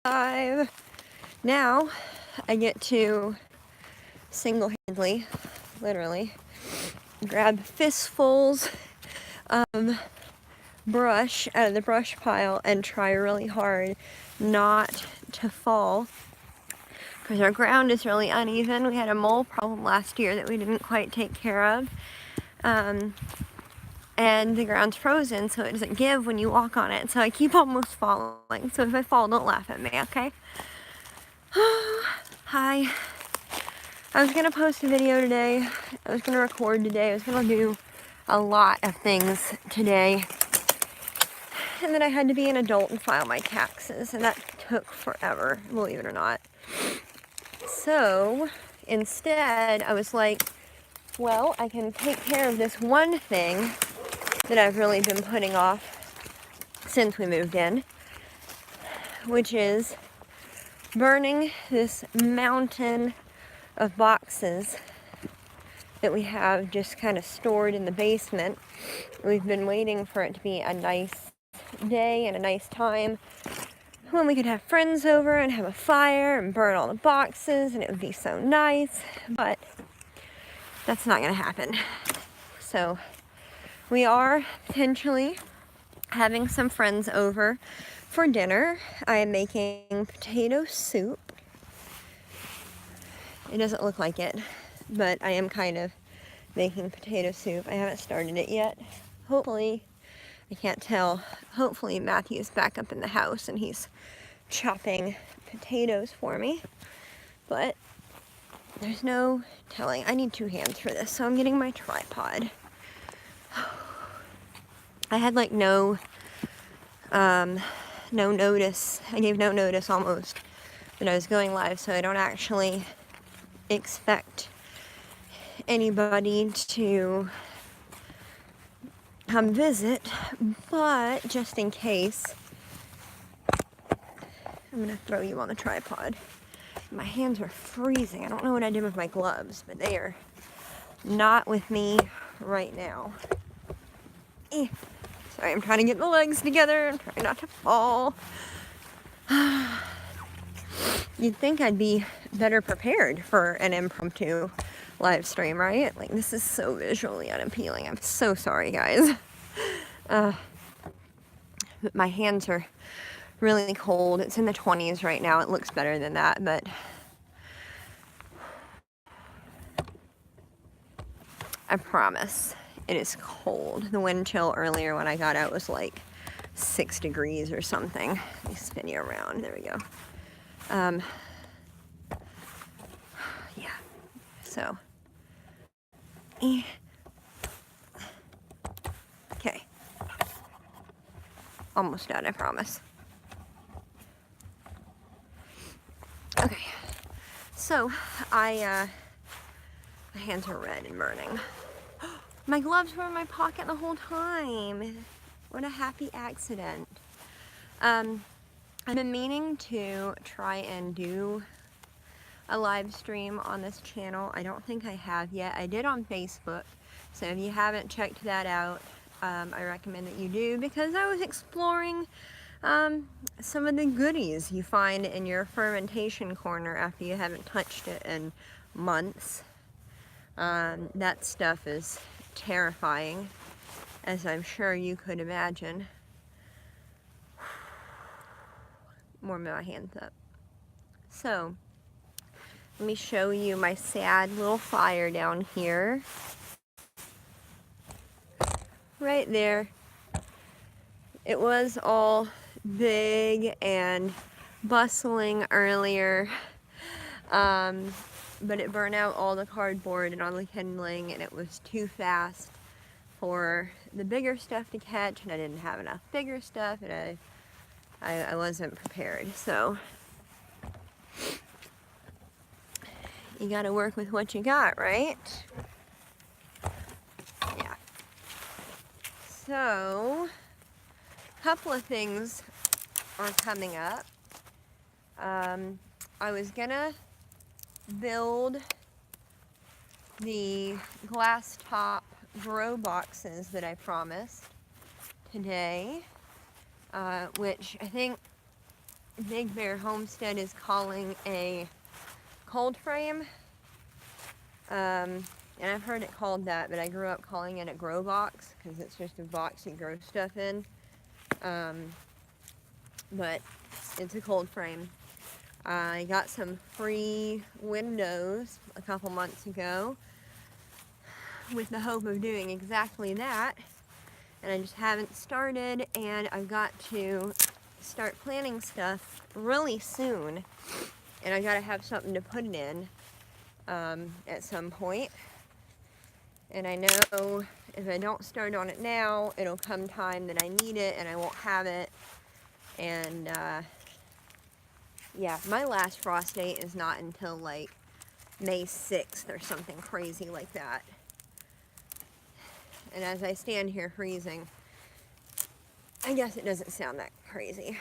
alive. Now I get to single-handedly, literally, grab fistfuls of brush out of the brush pile and try really hard not to fall because our ground is really uneven. We had a mole problem last year that we didn't quite take care of. And the ground's frozen, so it doesn't give when you walk on it. So I keep almost falling. So if I fall, don't laugh at me, okay? Hi. I was gonna post a video today. I was gonna record today. I was gonna do a lot of things today. And then I had to be an adult and file my taxes, and that took forever, believe it or not. So instead, I was like, well, I can take care of this one thing that I've really been putting off since we moved in, which is burning this mountain of boxes that we have just kind of stored in the basement. We've been waiting for it to be a nice day and a nice time when we could have friends over and have a fire and burn all the boxes, and it would be so nice, but that's not gonna happen. So we are potentially having some friends over for dinner. I am making potato soup. It doesn't look like it, but I am kind of making potato soup. I haven't started it yet. Hopefully, I can't tell, hopefully Matthew's back up in the house and he's chopping potatoes for me, but there's no telling. I need 2 hands for this, so I'm getting my tripod. I had like no notice. I gave no notice almost that I was going live, so I don't actually expect anybody to come visit, but just in case, I'm gonna throw you on the tripod. My hands are freezing. I don't know what I did with my gloves, but they are not with me right now. Sorry, I'm trying to get the legs together. I'm trying not to fall. You'd think I'd be better prepared for an impromptu live stream, right? Like, this is so visually unappealing. I'm so sorry, guys. My hands are really cold. It's in the 20s right now. It looks better than that, but I promise it is cold. The wind chill earlier when I got out was like 6 degrees or something. Let me spin you around. There we go. Yeah. So. Okay. Almost done, I promise. Okay. So, my hands are red and burning. My gloves were in my pocket the whole time. What a happy accident. I've been meaning to try and do a live stream on this channel. I don't think I have yet. I did on Facebook, so if you haven't checked that out, I recommend that you do, because I was exploring some of the goodies you find in your fermentation corner after you haven't touched it in months. That stuff is terrifying, as I'm sure you could imagine. Warm my hands up. So, let me show you my sad little fire down here. Right there. It was all big and bustling earlier, but it burned out all the cardboard and all the kindling, and it was too fast for the bigger stuff to catch, and I didn't have enough bigger stuff, and I wasn't prepared. So you gotta work with what you got, right? Yeah. So, a couple of things are coming up. I was gonna build the glass top grow boxes that I promised today, which I think Big Bear Homestead is calling a cold frame. And I've heard it called that, but I grew up calling it a grow box because it's just a box you grow stuff in. But it's a cold frame. I got some free windows a couple months ago with the hope of doing exactly that, and I just haven't started, and I've got to start planning stuff really soon, and I gotta have something to put it in at some point. And I know if I don't start on it now, it'll come time that I need it and I won't have it. And yeah, my last frost date is not until like May 6th or something crazy like that. And as I stand here freezing, I guess it doesn't sound that crazy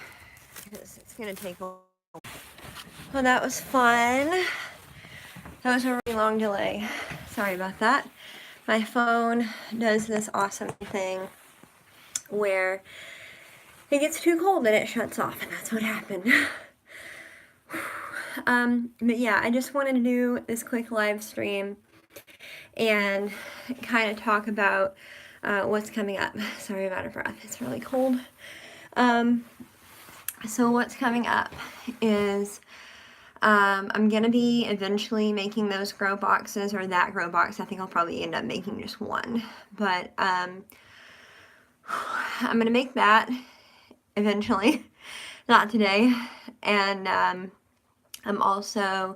because it's gonna take a while. Well, that was fun. That was a really long delay. Sorry about that. My phone does this awesome thing where it gets too cold and it shuts off, and that's what happened. But yeah, I just wanted to do this quick live stream and kind of talk about what's coming up. Sorry, I'm out of breath. It's really cold. So what's coming up is I'm going to be eventually making those grow boxes, or that grow box. I think I'll probably end up making just one. But I'm going to make that eventually, not today. And I'm also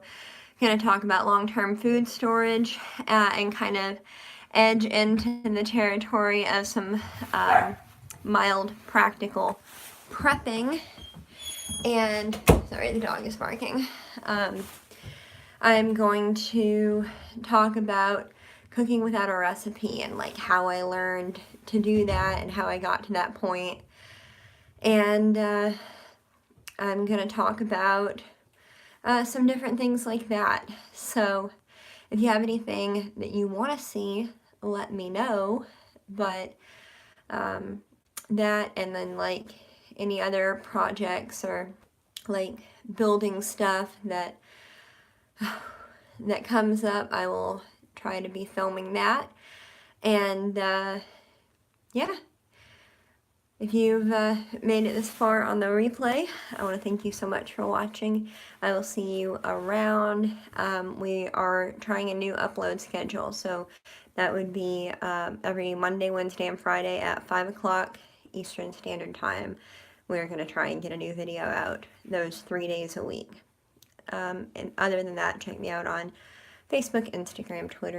going to talk about long-term food storage and kind of edge into the territory of some mild practical prepping. And sorry, the dog is barking. I'm going to talk about cooking without a recipe and like how I learned to do that and how I got to that point. And I'm going to talk about some different things like that. So if you have anything that you want to see, let me know. But that, and then like any other projects or like building stuff that comes up, I will try to be filming that. And yeah, if you've made it this far on the replay, I want to thank you so much for watching. I will see you around. We are trying a new upload schedule, so that would be every Monday, Wednesday, and Friday at 5 o'clock Eastern Standard Time. We're going to try and get a new video out those 3 days a week. And other than that, check me out on Facebook, Instagram, Twitter,